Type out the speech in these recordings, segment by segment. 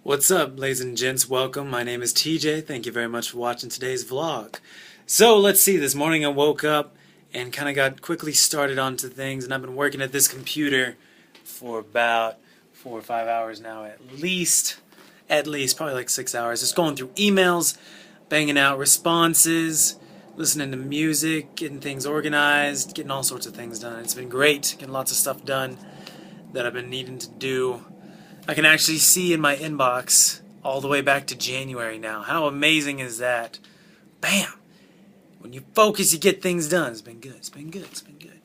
What's up, ladies and gents? Welcome. My name is TJ. Thank you very much for watching today's vlog. So let's see, this morning I woke up and kind of got quickly started onto things, and I've been working at this computer for about 4 or 5 hours now, at least probably like 6 hours. Just going through emails, banging out responses, listening to music, getting things organized, getting all sorts of things done. It's been great, getting lots of stuff done that I've been needing to do. I can actually see in my inbox all the way back to January now. How amazing is that? Bam! When you focus, you get things done. It's been good. It's been good. It's been good.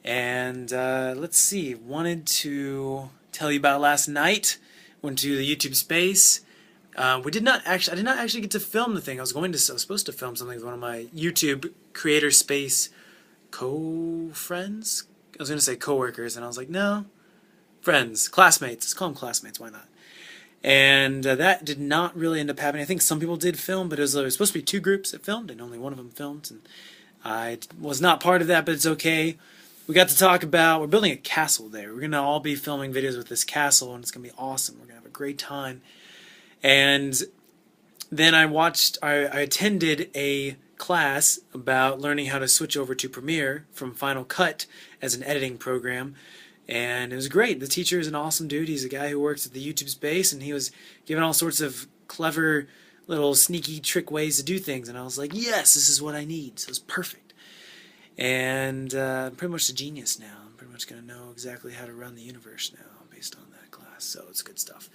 And let's see. Wanted to tell you about last night. Went to the YouTube space. I did not actually get to film the thing. I was supposed to film something with one of my YouTube creator space co-friends. I was going to say co-workers, and I was like, no. Friends, classmates. Let's call them classmates. Why not? And that did not really end up happening. I think some people did film, but it was supposed to be 2 groups that filmed, and only one of them filmed. And I was not part of that, but it's okay. We got to talk about, we're building a castle there. We're going to all be filming videos with this castle, and it's going to be awesome. We're going to have a great time. And then I attended a class about learning how to switch over to Premiere from Final Cut as an editing program. And it was great. The teacher is an awesome dude. He's a guy who works at the YouTube space, and he was giving all sorts of clever little sneaky trick ways to do things. And I was like, yes, this is what I need. So it's perfect. And I'm pretty much a genius now. I'm pretty much going to know exactly how to run the universe now based on that class. So it's good stuff.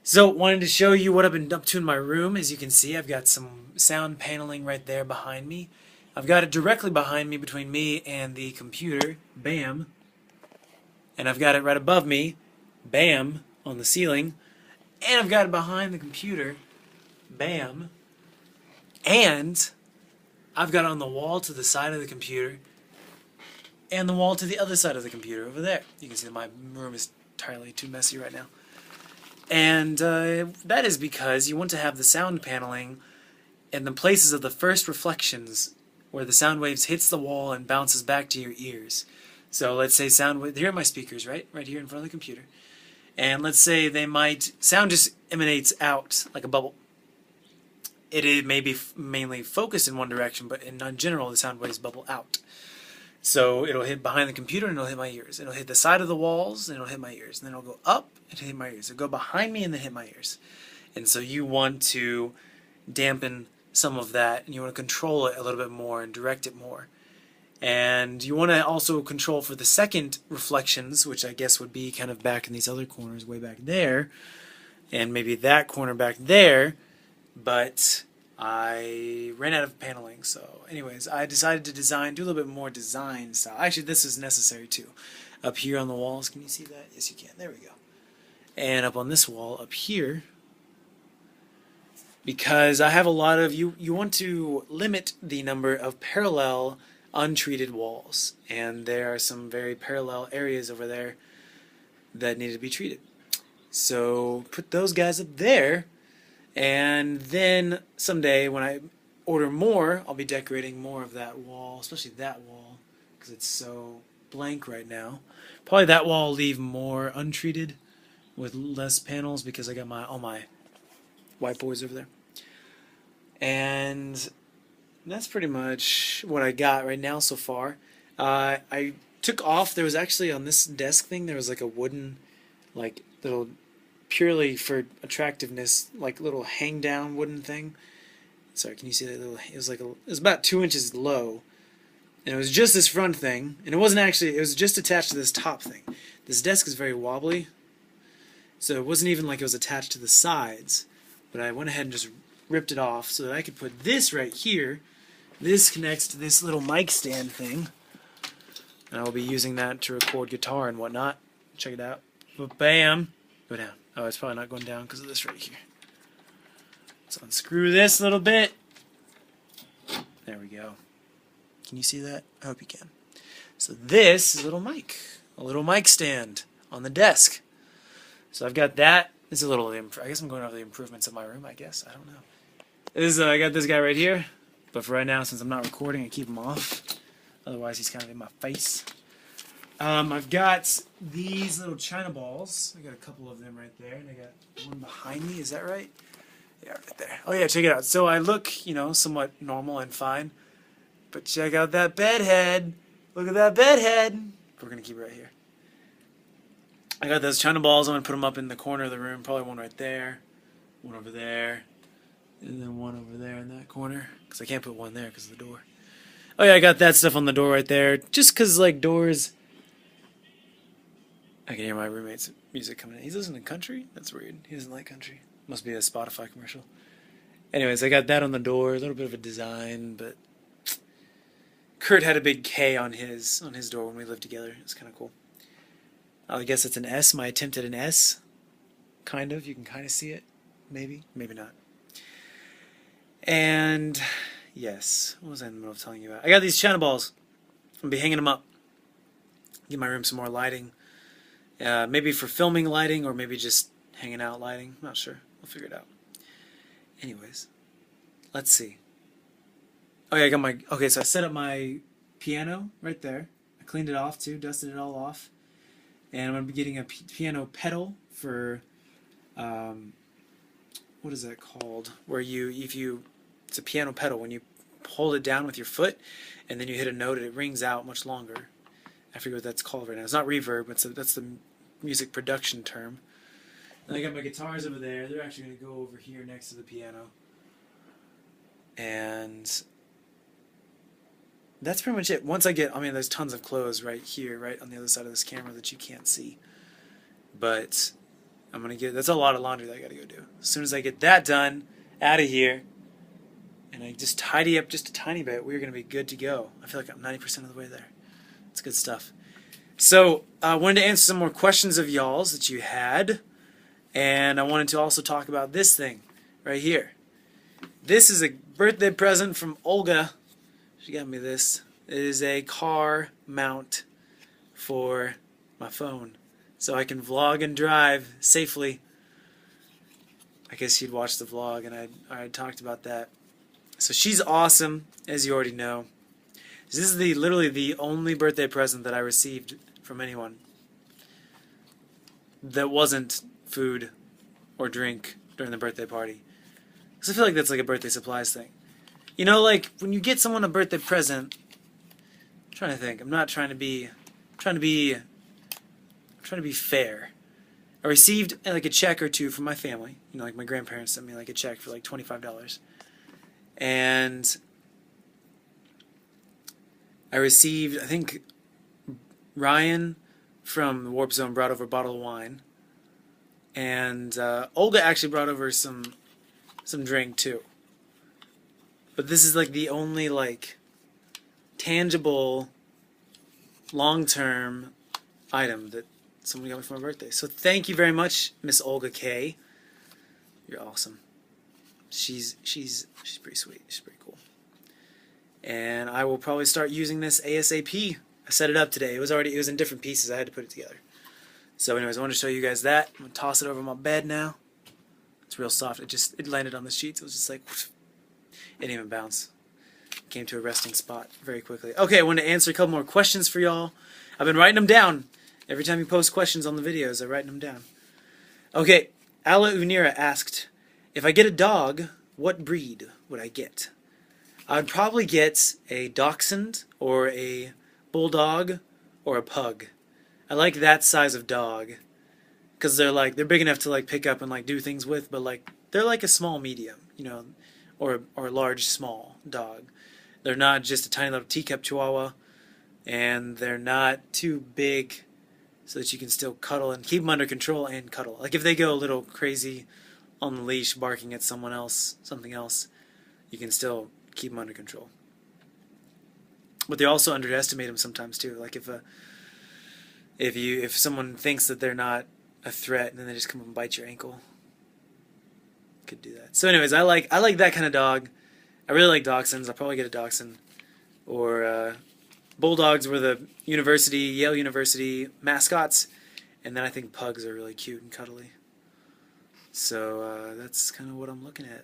So wanted to show you what I've been up to in my room. As you can see, I've got some sound paneling right there behind me. I've got it directly behind me between me and the computer. Bam. And I've got it right above me, bam, on the ceiling, and I've got it behind the computer, bam, and I've got it on the wall to the side of the computer, and the wall to the other side of the computer over there. You can see that my room is entirely too messy right now. And that is because you want to have the sound paneling in the places of the first reflections where the sound waves hits the wall and bounces back to your ears. So let's say here are my speakers, right here in front of the computer. And let's say sound just emanates out like a bubble. It may be mainly focused in one direction, but in general the sound waves bubble out. So it'll hit behind the computer and it'll hit my ears. It'll hit the side of the walls and it'll hit my ears. And then it'll go up and hit my ears. It'll go behind me and then hit my ears. And so you want to dampen some of that, and you want to control it a little bit more and direct it more. And you want to also control for the second reflections, which I guess would be kind of back in these other corners, way back there, and maybe that corner back there, but I ran out of paneling. So anyways, I decided to do a little bit more design style. Actually, this is necessary too. Up here on the walls, can you see that? Yes, you can. There we go. And up on this wall, up here, because I have a lot of, you want to limit the number of parallel untreated walls, and there are some very parallel areas over there that need to be treated. So put those guys up there, and then someday when I order more, I'll be decorating more of that wall, especially that wall, because it's so blank right now. Probably that wall will leave more untreated with less panels because I got all my whiteboards over there. And that's pretty much what I got right now so far. I took off, there was actually on this desk thing, there was like a wooden, like little, purely for attractiveness, like little hang down wooden thing. Sorry, can you see that little, it was about 2 inches low. And it was just this front thing, and it wasn't actually, it was just attached to this top thing. This desk is very wobbly, so it wasn't even like it was attached to the sides, but I went ahead and just ripped it off so that I could put this right here. This connects to this little mic stand thing, and I'll be using that to record guitar and whatnot. Check it out. But bam! Go down. Oh, it's probably not going down because of this right here. Let's unscrew this a little bit. There we go. Can you see that? I hope you can. So this is a little mic stand on the desk. So I've got that. It's a little, I guess I'm going over the improvements of my room, I guess. I don't know. I got this guy right here. But for right now, since I'm not recording, I keep him off. Otherwise, he's kind of in my face. I've got these little China balls. I got a couple of them right there, and I got one behind me. Is that right? Yeah, right there. Oh yeah, check it out. So I look, you know, somewhat normal and fine, but check out that bed head. Look at that bed head. We're gonna keep it right here. I got those China balls. I'm gonna put them up in the corner of the room. Probably one right there, one over there, and then one over there in that corner. Because I can't put one there because of the door. Oh yeah, I got that stuff on the door right there. Just because, like, doors... I can hear my roommate's music coming in. He's listening to country? That's weird. He doesn't like country. Must be a Spotify commercial. Anyways, I got that on the door. A little bit of a design, but... Kurt had a big K on his door when we lived together. It's kind of cool. I guess it's an S. My attempt at an S. Kind of. You can kind of see it. Maybe. Maybe not. And... Yes. What was I in the middle of telling you about? I got these China balls. I'm going to be hanging them up. Give my room some more lighting. Maybe for filming lighting, or maybe just hanging out lighting. I'm not sure. We'll figure it out. Anyways. Let's see. Oh yeah, I got my... Okay, so I set up my piano right there. I cleaned it off too. Dusted it all off. And I'm going to be getting a piano pedal for... what is that called? Where you... It's a piano pedal. When you hold it down with your foot and then you hit a note, it rings out much longer. I forget what that's called right now. It's not reverb, but that's the music production term. And I got my guitars over there. They're actually going to go over here next to the piano. And that's pretty much it. Once I get... I mean, there's tons of clothes right here, right on the other side of this camera that you can't see. But I'm going to get... That's a lot of laundry that I got to go do. As soon as I get that done, out of here, and I just tidy up just a tiny bit, we're going to be good to go. I feel like I'm 90% of the way there. It's good stuff. So, I wanted to answer some more questions of y'all's that you had. And I wanted to also talk about this thing right here. This is a birthday present from Olga. She got me this. It is a car mount for my phone. So I can vlog and drive safely. I guess you'd watch the vlog, and I talked about that. So she's awesome, as you already know. This is literally the only birthday present that I received from anyone that wasn't food or drink during the birthday party. Because I feel like that's like a birthday supplies thing. You know, like, when you get someone a birthday present, I'm trying to think. I'm not trying to be... I'm trying to be fair. I received like a check or two from my family. You know, like my grandparents sent me like a check for like $25. And I received, I think Ryan from the Warp Zone brought over a bottle of wine. And Olga actually brought over some drink too. But this is like the only like tangible long-term item that someone got me for my birthday. So thank you very much, Miss Olga K. You're awesome. She's pretty sweet. She's pretty cool. And I will probably start using this ASAP. I set it up today. It was in different pieces. I had to put it together. So anyways, I wanted to show you guys that. I'm gonna toss it over my bed now. It's real soft. It landed on the sheets. It was just like it didn't even bounce. Came to a resting spot very quickly. Okay, I want to answer a couple more questions for y'all. I've been writing them down. Every time you post questions on the videos, I'm writing them down. Okay, Ala Unira asked, if I get a dog, what breed would I get? I would probably get a dachshund or a bulldog or a pug. I like that size of dog because they're big enough to like pick up and like do things with, but like they're like a small medium, you know, or a large small dog. They're not just a tiny little teacup chihuahua, and they're not too big so that you can still cuddle and keep them under control and cuddle. Like if they go a little crazy on the leash barking at something else, you can still keep them under control. But they also underestimate them sometimes too. Like if someone thinks that they're not a threat and then they just come up and bite your ankle, could do that. So anyways, I like that kind of dog. I really like dachshunds. I'll probably get a dachshund. Or bulldogs were the Yale University mascots, and then I think pugs are really cute and cuddly. So that's kind of what I'm looking at.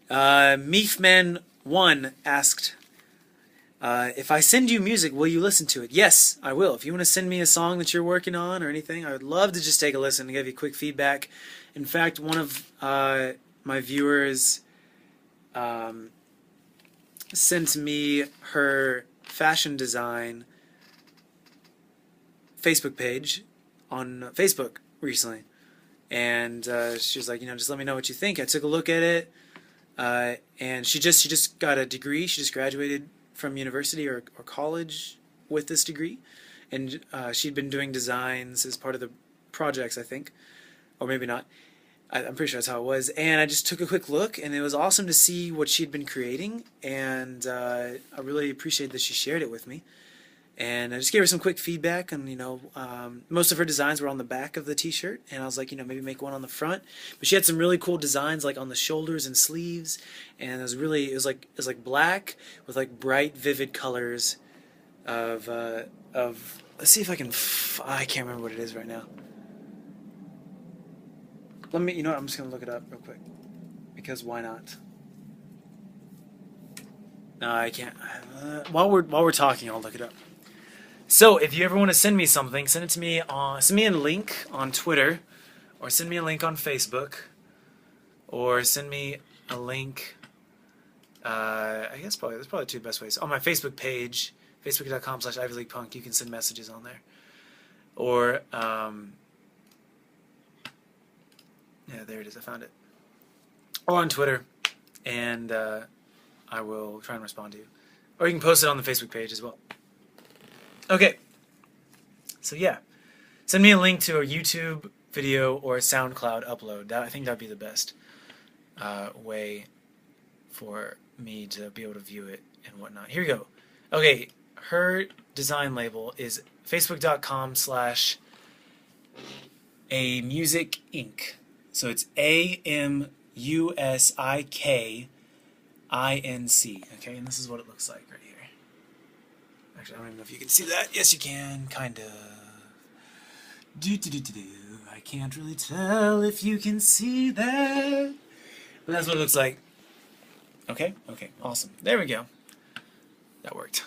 Meefman1 asked, If I send you music, will you listen to it? Yes, I will. If you want to send me a song that you're working on or anything, I would love to just take a listen and give you quick feedback. In fact, one of my viewers sent me her fashion design Facebook page on Facebook recently. And she was like, just let me know what you think. I took a look at it, and she just got a degree. She just graduated from university or college with this degree, and she'd been doing designs as part of the projects, I think, or maybe not. I'm pretty sure that's how it was. And I just took a quick look, and it was awesome to see what she'd been creating, and I really appreciate that she shared it with me. And I just gave her some quick feedback, and most of her designs were on the back of the t-shirt, and I was like, maybe make one on the front. But she had some really cool designs, like on the shoulders and sleeves, and it was like black with like bright, vivid colors of let's see if I can. I can't remember what it is right now. Let me. You know what? I'm just gonna look it up real quick, because why not? No, I can't. While we're talking, I'll look it up. So, if you ever want to send me something, send it to me send me a link on Twitter, or send me a link on Facebook, or send me a link. I guess that's probably two best ways. On my Facebook page, facebook.com/IvyLeaguePunk, you can send messages on there, or yeah, there it is. I found it. Or on Twitter, and I will try and respond to you. Or you can post it on the Facebook page as well. Okay, so yeah, send me a link to a YouTube video or a SoundCloud upload. I think that would be the best way for me to be able to view it and whatnot. Here we go. Okay, her design label is facebook.com/amusicinc. So it's AMUSIKINC. Okay, and this is what it looks like right here. Actually, I don't even know if you can see that. Yes, you can. Kind of. I can't really tell if you can see that. But that's what it looks like. Okay? Okay, awesome. There we go. That worked.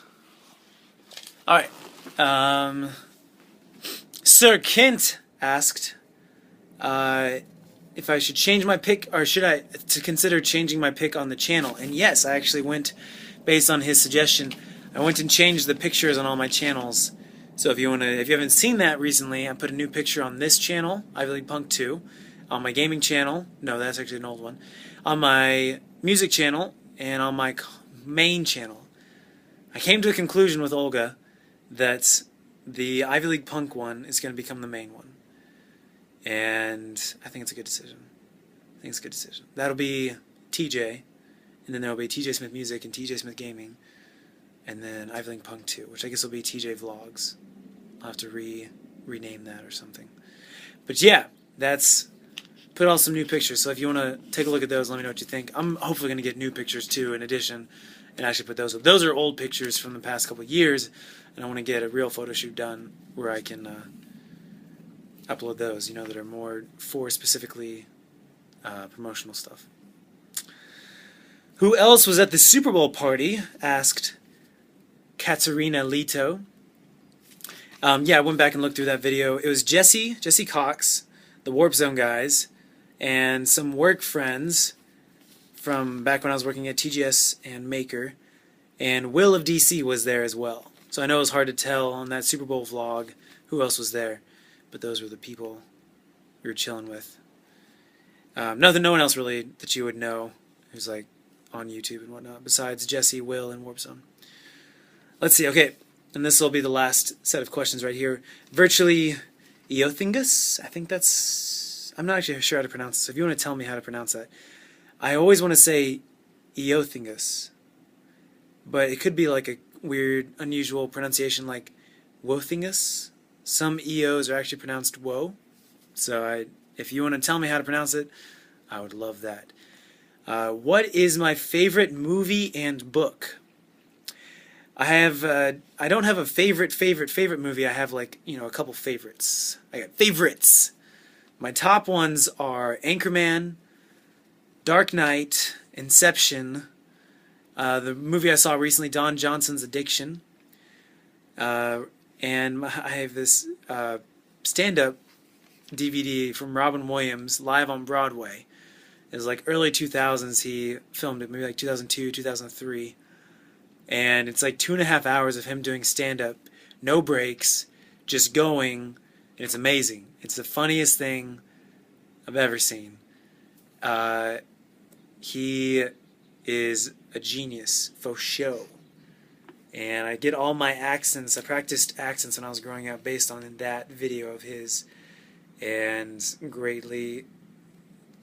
Alright. Sir Kent asked if I should change my pick, or should I consider changing my pick on the channel. And yes, I actually went, based on his suggestion, I went and changed the pictures on all my channels. So if you haven't seen that recently, I put a new picture on this channel, Ivy League Punk 2, on my gaming channel. No, that's actually an old one. On my music channel and on my main channel. I came to a conclusion with Olga that the Ivy League Punk one is going to become the main one. And I think it's a good decision. I think it's a good decision. That'll be TJ, and then there'll be TJ Smith Music and TJ Smith Gaming, and then Ivy League Punk 2, which I guess will be TJ Vlogs. I'll have to rename that or something. But yeah, that's put out some new pictures. So if you want to take a look at those, let me know what you think. I'm hopefully going to get new pictures too in addition, and actually put those up. Those are old pictures from the past couple of years, and I want to get a real photo shoot done where I can upload those, that are more for specifically promotional stuff. Who else was at the Super Bowl party? Asked Katarina Lito. Yeah, I went back and looked through that video. It was Jesse Cox, the Warp Zone guys, and some work friends from back when I was working at TGS and Maker, and Will of DC was there as well. So I know it was hard to tell on that Super Bowl vlog who else was there, but those were the people we were chilling with. No one else really that you would know who's like on YouTube and whatnot, besides Jesse, Will, and Warp Zone. Let's see, okay, and this will be the last set of questions right here. Virtually Eothingus, I think that's, I'm not actually sure how to pronounce this, so if you want to tell me how to pronounce that. I always want to say Eothingus, but it could be like a weird, unusual pronunciation like Wothingus. Some EOs are actually pronounced Wo, so if you want to tell me how to pronounce it, I would love that. What is my favorite movie and book? I don't have a favorite movie. I have a couple favorites. I got favorites. My top ones are Anchorman, Dark Knight, Inception, The movie I saw recently, Don Johnson's Addiction, and I have this stand-up DVD from Robin Williams live on Broadway. It was like early 2000s. He filmed it, maybe like 2002, 2003, and it's like 2.5 hours of him doing stand-up, no breaks, just going, and it's amazing. It's the funniest thing I've ever seen. He is a genius, faux show. And I get all my accents. I practiced accents when I was growing up based on that video of his, and greatly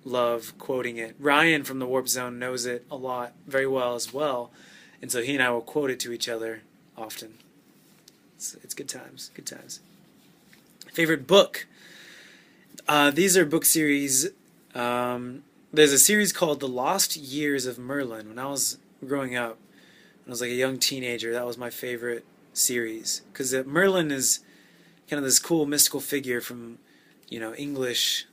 love quoting it. Ryan from the Warp Zone knows it a lot, very well as well, and so he and I will quote it to each other often. It's good times, good times. Favorite book? These are book series. There's a series called The Lost Years of Merlin. When I was growing up, when I was like a young teenager, that was my favorite series. Because Merlin is kind of this cool mystical figure from, English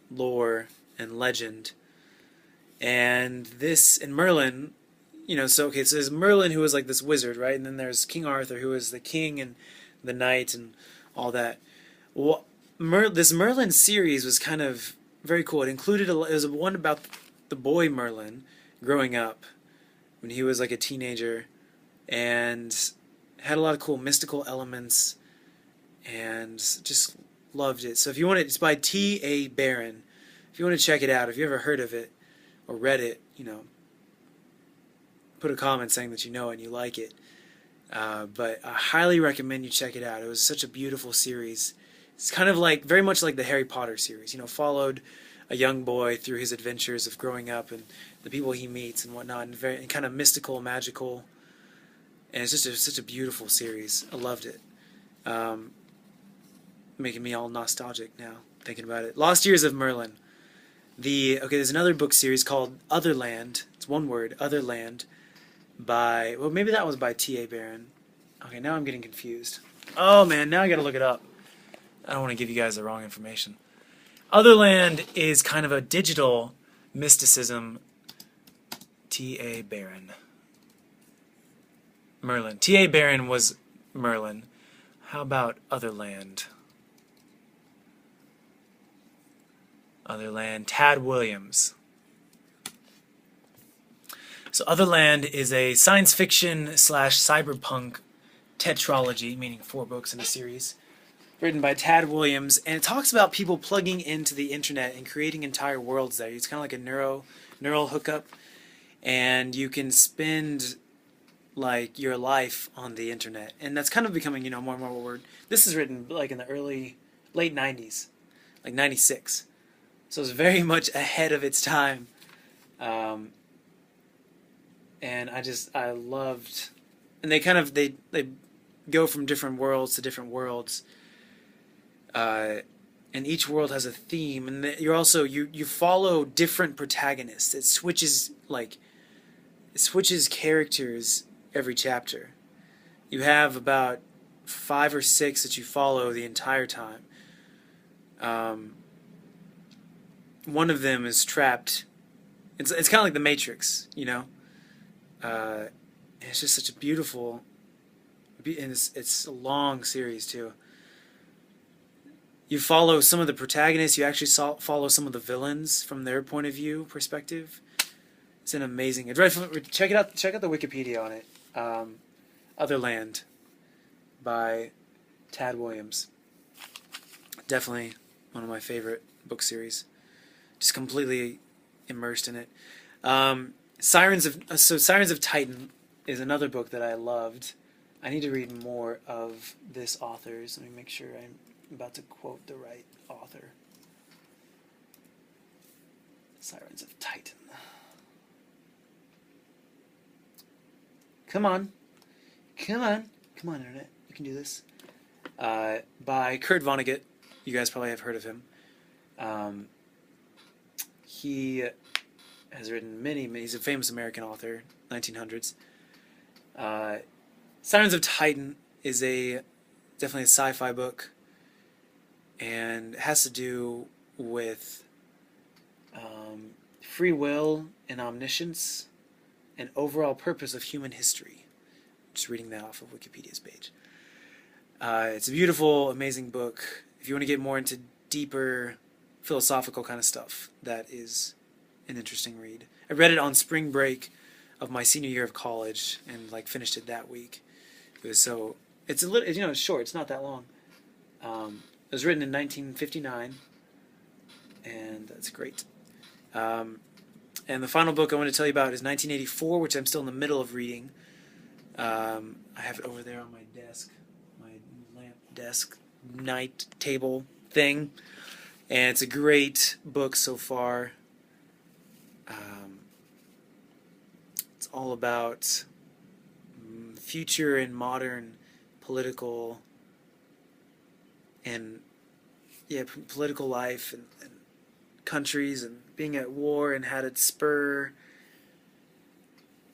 lore and legend. And Merlin, so there's Merlin, who was like this wizard, right? And then there's King Arthur, who was the king and the knight and all that. Well, this Merlin series was kind of very cool. It included it was one about the boy Merlin growing up when he was like a teenager, and had a lot of cool mystical elements, and just loved it. So if you want it, it's by T.A. Barron. If you want to check it out, if you ever heard of it or read it, put a comment saying that you know it and you like it. But I highly recommend you check it out. It was such a beautiful series. It's kind of like, very much like the Harry Potter series, followed a young boy through his adventures of growing up and the people he meets and whatnot, and kind of mystical, magical, and it's just such a beautiful series. I loved it. Making me all nostalgic now, thinking about it. Lost Years of Merlin. There's another book series called Otherland. It's one word, Otherland, maybe that was by T.A. Barron. Okay, now I'm getting confused. Oh man, now I gotta look it up. I don't want to give you guys the wrong information. Otherland is kind of a digital mysticism. T.A. Barron. Merlin. T.A. Barron was Merlin. How about Otherland? Otherland. Tad Williams. So Otherland is a science fiction / cyberpunk tetralogy, meaning 4 books in a series, written by Tad Williams, and it talks about people plugging into the internet and creating entire worlds there. It's kind of like a neural hookup, and you can spend like your life on the internet, and that's kind of becoming more and more what we're. This is written like in the late 90s, like 96, so it's very much ahead of its time, and I loved, and they go from different worlds to different worlds. And each world has a theme, and you follow different protagonists. It switches characters every chapter. You have about 5 or 6 that you follow the entire time. One of them is trapped. It's kind of like the Matrix, and it's just such a beautiful, and it's a long series too. You follow some of the protagonists. You actually follow some of the villains from their point of view perspective. It's an amazing. Check it out. Check out the Wikipedia on it. Otherland by Tad Williams. Definitely one of my favorite book series. Just completely immersed in it. Sirens of Titan is another book that I loved. I need to read more of this author's. Let me make sure I'm about to quote the right author. Sirens of Titan. Come on, internet. You can do this. By Kurt Vonnegut. You guys probably have heard of him. He has written many. He's a famous American author, 1900s. Sirens of Titan is definitely a sci-fi book, and it has to do with free will and omniscience, and overall purpose of human history. Just reading that off of Wikipedia's page. It's a beautiful, amazing book. If you want to get more into deeper philosophical kind of stuff, that is an interesting read. I read it on spring break of my senior year of college and like finished it that week. It's a little, it's short. It's not that long. It was written in 1959, and that's great. And the final book I want to tell you about is 1984, which I'm still in the middle of reading. I have it over there on my desk, my lamp desk, night table thing, and it's a great book so far. It's all about future and modern political and political life and countries and being at war and how to spur.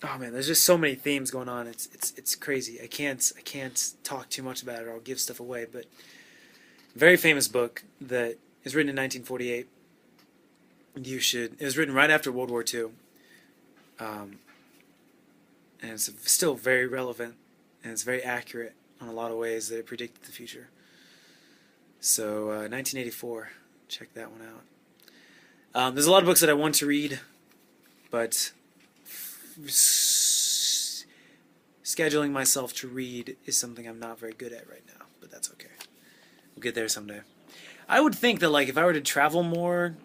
Oh man, there's just so many themes going on. It's crazy. I can't talk too much about it or I'll give stuff away. But very famous book that is written in 1948. It was written right after World War II. And it's still very relevant, and it's very accurate on a lot of ways that it predicted the future. So 1984, check that one out. There's a lot of books that I want to read, but scheduling myself to read is something I'm not very good at right now, but that's okay. We'll get there someday. I would think that like if I were to travel more,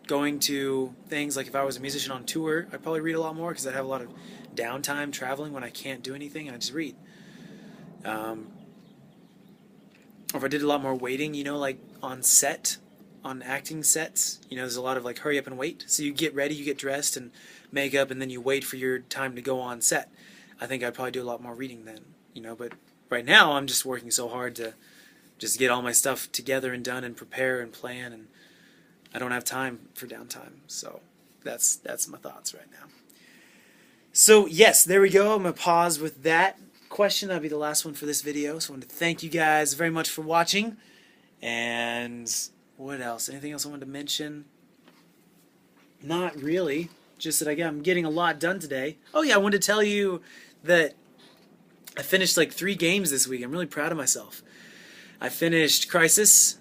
going to things, like if I was a musician on tour, I'd probably read a lot more because I'd have a lot of downtime traveling when I can't do anything, and I just read. Or if I did a lot more waiting, like on set, on acting sets, there's a lot of like hurry up and wait. So you get ready, you get dressed and makeup, and then you wait for your time to go on set. I think I'd probably do a lot more reading then, but right now I'm just working so hard to just get all my stuff together and done and prepare and plan, and I don't have time for downtime. So that's my thoughts right now. So yes, there we go. I'm going to pause with that question. That'll be the last one for this video. So I want to thank you guys very much for watching. And what else? Anything else I wanted to mention? Not really. Just that I'm getting a lot done today. Oh yeah, I wanted to tell you that I finished like 3 games this week. I'm really proud of myself. I finished Crisis.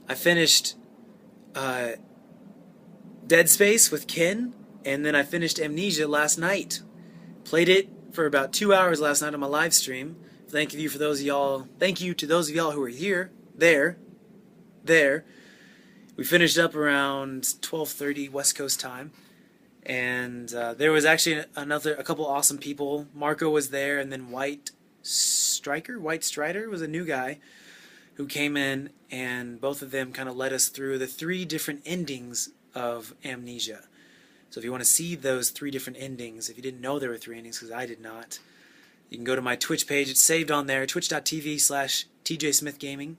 I finished Dead Space with Ken. And then I finished Amnesia last night. Played it for about 2 hours last night on my live stream. Thank you to those of y'all who were here. There. We finished up around 12:30 West Coast time. And there was actually a couple awesome people. Marco was there, and then White Strider was a new guy who came in, and both of them kind of led us through the 3 different endings of Amnesia. So if you want to see those 3 different endings, if you didn't know there were 3 endings, because I did not, you can go to my Twitch page. It's saved on there, twitch.tv/TJSmithGaming.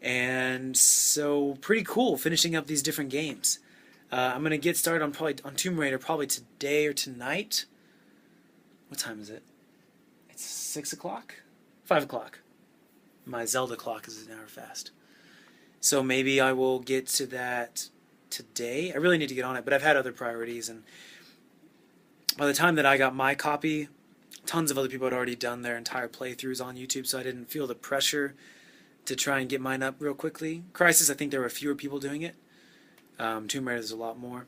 And so pretty cool finishing up these different games. I'm going to get started on Tomb Raider probably today or tonight. What time is it? It's 6 o'clock? 5 o'clock. My Zelda clock is an hour fast. So maybe I will get to that today. I really need to get on it, but I've had other priorities, and by the time that I got my copy, tons of other people had already done their entire playthroughs on YouTube, so I didn't feel the pressure to try and get mine up real quickly. Crisis, I think there were fewer people doing it. Tomb Raider, there's a lot more.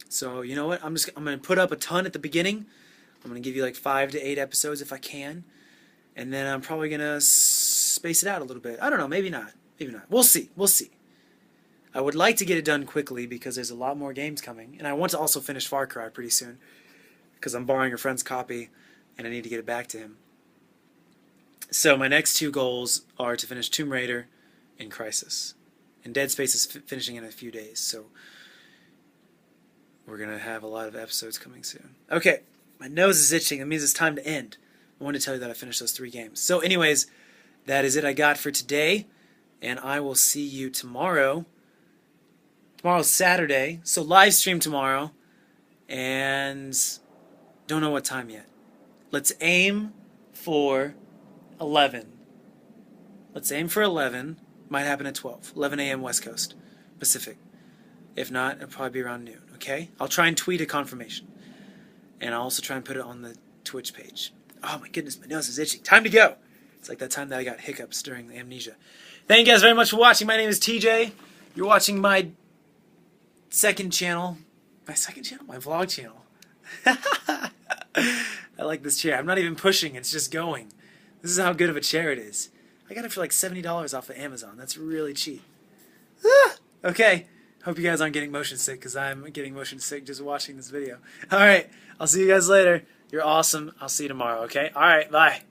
So you know what? I'm going to put up a ton at the beginning. I'm going to give you like 5 to 8 episodes if I can, and then I'm probably going to space it out a little bit. I don't know, maybe not. Maybe not. We'll see. I would like to get it done quickly because there's a lot more games coming, and I want to also finish Far Cry pretty soon because I'm borrowing a friend's copy and I need to get it back to him. So my next 2 goals are to finish Tomb Raider and Crisis. And Dead Space is finishing in a few days, so we're going to have a lot of episodes coming soon. Okay, my nose is itching. That means it's time to end. I wanted to tell you that I finished those 3 games. So anyways, that is it I got for today, and I will see you tomorrow. Tomorrow's Saturday, so live stream tomorrow, and don't know what time yet. Let's aim for 11. Let's aim for 11. Might happen at 12. 11 a.m. West Coast, Pacific. If not, it'll probably be around noon, okay? I'll try and tweet a confirmation. And I'll also try and put it on the Twitch page. Oh my goodness, my nose is itching. Time to go. It's like that time that I got hiccups during the Amnesia. Thank you guys very much for watching. My name is TJ. You're watching my second channel. My second channel? My vlog channel. I like this chair. I'm not even pushing. It's just going. This is how good of a chair it is. I got it for like $70 off of Amazon. That's really cheap. Okay. Hope you guys aren't getting motion sick, because I'm getting motion sick just watching this video. Alright. I'll see you guys later. You're awesome. I'll see you tomorrow, okay? Alright. Bye.